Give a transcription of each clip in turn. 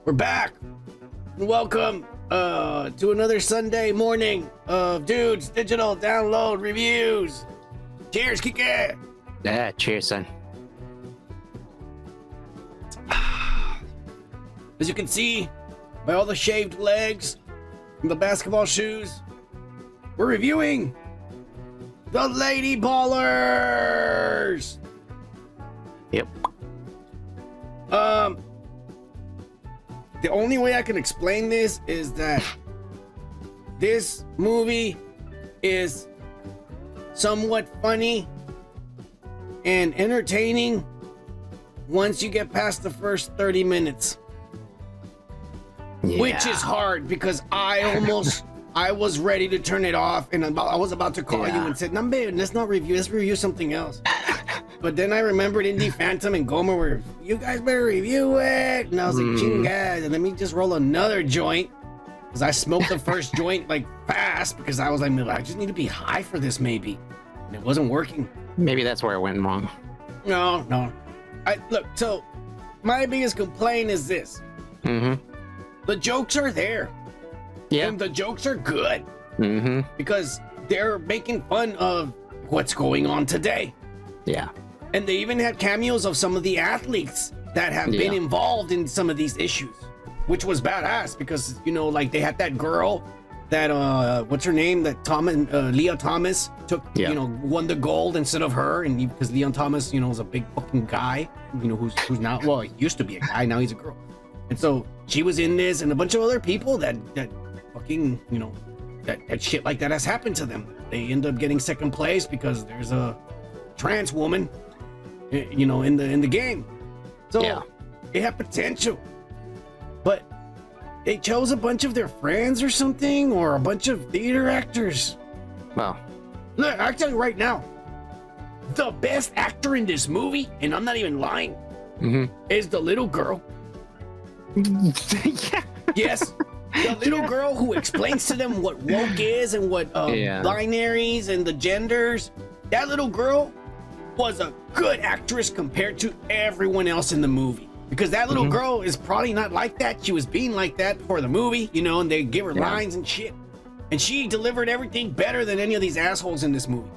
We're back. Welcome to another Sunday morning of Dudes Digital Download Reviews. Cheers, Kike. Yeah, cheers, son. As you can see by all the shaved legs and the basketball shoes, we're reviewing the Lady Ballers. Yep. The only way I can explain this is that this movie is somewhat funny and entertaining once you get past the first 30 minutes. Yeah. Which is hard because I was ready to turn it off and I was about to call you and said, "No, babe, let's review something else." But then I remembered Indie Phantom and Gomer were, "You guys better review it." And I was like, guys, and let me just roll another joint. Because I smoked the first joint like fast because I was like, I just need to be high for this maybe. And it wasn't working. Maybe that's where I went wrong. No. Look, so my biggest complaint is this. The jokes are there. Yeah. And the jokes are good. Because they're making fun of what's going on today. Yeah. And they even had cameos of some of the athletes that have been involved in some of these issues, which was badass because, you know, like they had that girl that, what's her name? That Leah Thomas took, you know, won the gold instead of her. And because Leon Thomas, you know, is a big fucking guy, you know, who's now, well, he used to be a guy, now he's a girl. And so she was in this and a bunch of other people that fucking, you know, that shit like that has happened to them. They end up getting second place because there's a trans woman, you know, in the game. So it had potential, but they chose a bunch of their friends or something, or a bunch of theater actors. Well, look, I'll tell you right now, the best actor in this movie, and I'm not even lying, is the little girl. Yes, the little girl who explains to them what woke is and what binaries and the genders. That little girl was a good actress compared to everyone else in the movie, because that little girl is probably not like that. She was being like that for the movie, you know, and they give her lines and shit, and she delivered everything better than any of these assholes in this movie.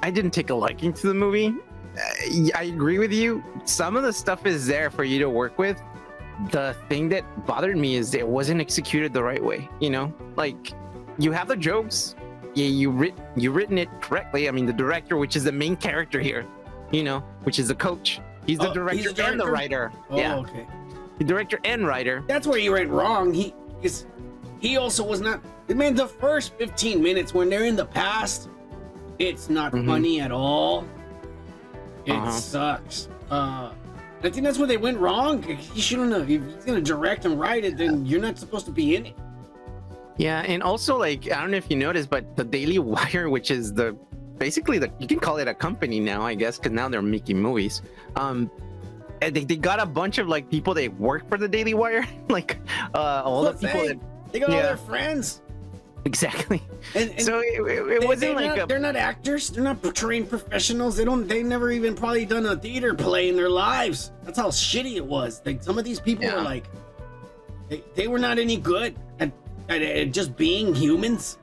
I didn't take a liking to the movie. I agree with you. Some of the stuff is there for you to work with. The thing that bothered me is it wasn't executed the right way, you know, like you have the jokes, you've written it correctly. I mean, the director, which is the main character here, you know, which is the coach, he's the director and the writer. Okay. The director and writer. That's where you went wrong. He also was not. Man, the first 15 minutes when they're in the past, it's not funny at all. It sucks. I think that's where they went wrong. He shouldn't have. If he's gonna direct and write it, then you're not supposed to be in it. Yeah, and also, like, I don't know if you noticed, but the Daily Wire, which is basically you can call it a company now, I guess, because now they're making movies. They got a bunch of like people that work for the Daily Wire, like all the people that they got all their friends. Exactly. And so it wasn't like they're not actors. They're not trained professionals. They never even probably done a theater play in their lives. That's how shitty it was. Like some of these people were like, they were not any good at just being humans.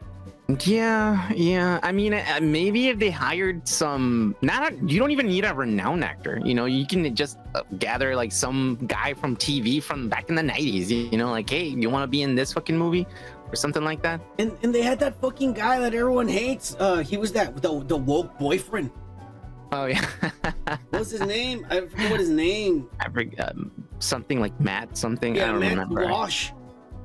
Yeah. I mean, maybe if they hired you don't even need a renowned actor. You know, you can just gather like some guy from TV from back in the 90s. You know, like, hey, you want to be in this fucking movie? Or something like that. And they had that fucking guy that everyone hates. He was the woke boyfriend. Oh yeah. What was his name? I forget what his name. I forget, something like Matt something. Yeah, I don't Matt remember. Walsh.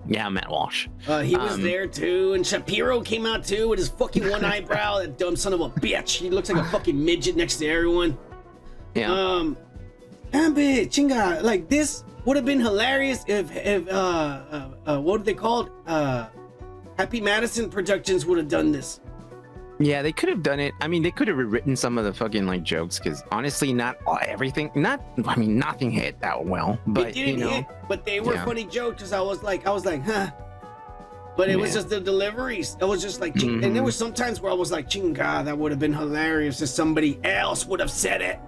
Yeah, Matt Walsh. He was there too, and Shapiro came out too with his fucking one eyebrow. That dumb son of a bitch. He looks like a fucking midget next to everyone. Yeah. Chinga, like this would have been hilarious if what are they called? Happy Madison Productions would have done this. Yeah, they could have done it. I mean, they could have rewritten some of the fucking like jokes, because honestly, nothing hit that well. But it didn't hit, but they were funny jokes. Because I was like, huh. But it was just the deliveries. It was just like, and there was sometimes where I was like, chinga, that would have been hilarious if somebody else would have said it.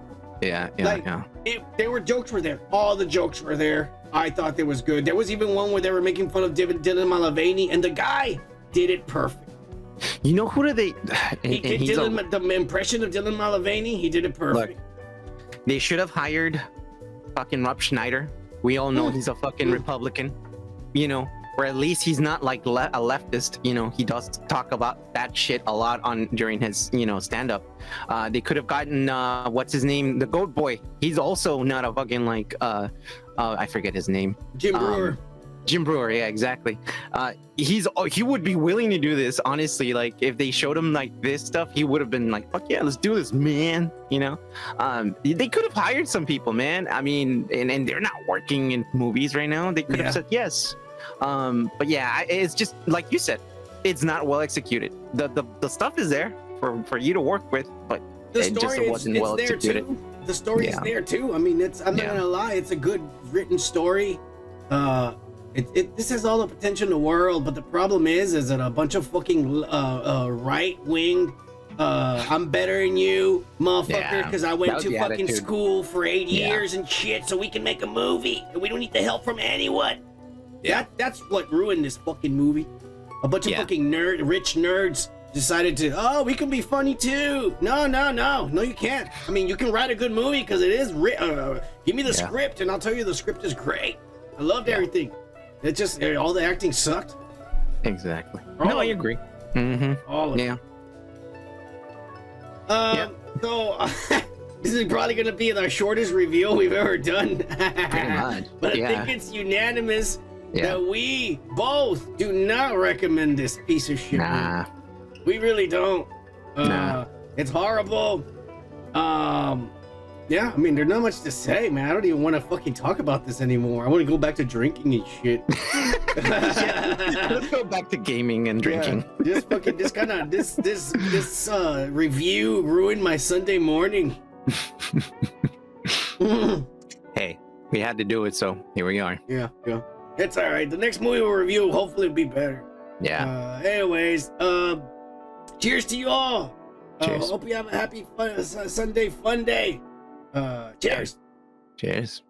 Yeah, Like, there were jokes were there. All the jokes were there. I thought it was good. There was even one where they were making fun of Dylan Mulvaney, and the guy did it perfect. You know who do they? He did the impression of Dylan Mulvaney. He did it perfect. Look, they should have hired fucking Rob Schneider. We all know he's a fucking Republican, you know, or at least he's not like a leftist. You know, he does talk about that shit a lot during his, you know, stand up. They could have gotten what's his name, the Goat Boy. He's also not a fucking like I forget his name. Jim Brewer. Jim Brewer, yeah, exactly. He would be willing to do this, honestly. Like if they showed him like this stuff, he would have been like, "Fuck yeah, let's do this, man." You know, they could have hired some people, man. I mean, and they're not working in movies right now. They could have said yes. But yeah, it's just like you said, it's not well executed. The stuff is there for you to work with, but it just wasn't well executed. The story is there too. I mean, I'm not gonna lie, it's a good written story. This has all the potential in the world, but the problem is that a bunch of fucking right-winged, I'm better than you, motherfucker, because I went to fucking school for 8 years and shit, so we can make a movie, and we don't need the help from anyone. That's what ruined this fucking movie. A bunch of fucking rich nerds decided to, we can be funny too. No, you can't. I mean, you can write a good movie because it is. Give me the script, and I'll tell you the script is great. I loved everything. It just all the acting sucked. Exactly. No, I agree. Mm-hmm. All of it. So this is probably going to be the shortest review we've ever done. Pretty much. But I think it's unanimous that we both do not recommend this piece of shit. Nah. We really don't. It's horrible. Yeah, I mean, there's not much to say, man. I don't even want to fucking talk about this anymore. I want to go back to drinking and shit. Let's go back to gaming and drinking. This review ruined my Sunday morning. Hey, we had to do it, so here we are. Yeah. It's all right. The next movie we'll review hopefully will be better. Yeah. Anyways, cheers to you all. Cheers. Hope you have a happy Sunday fun day. Cheers. Cheers.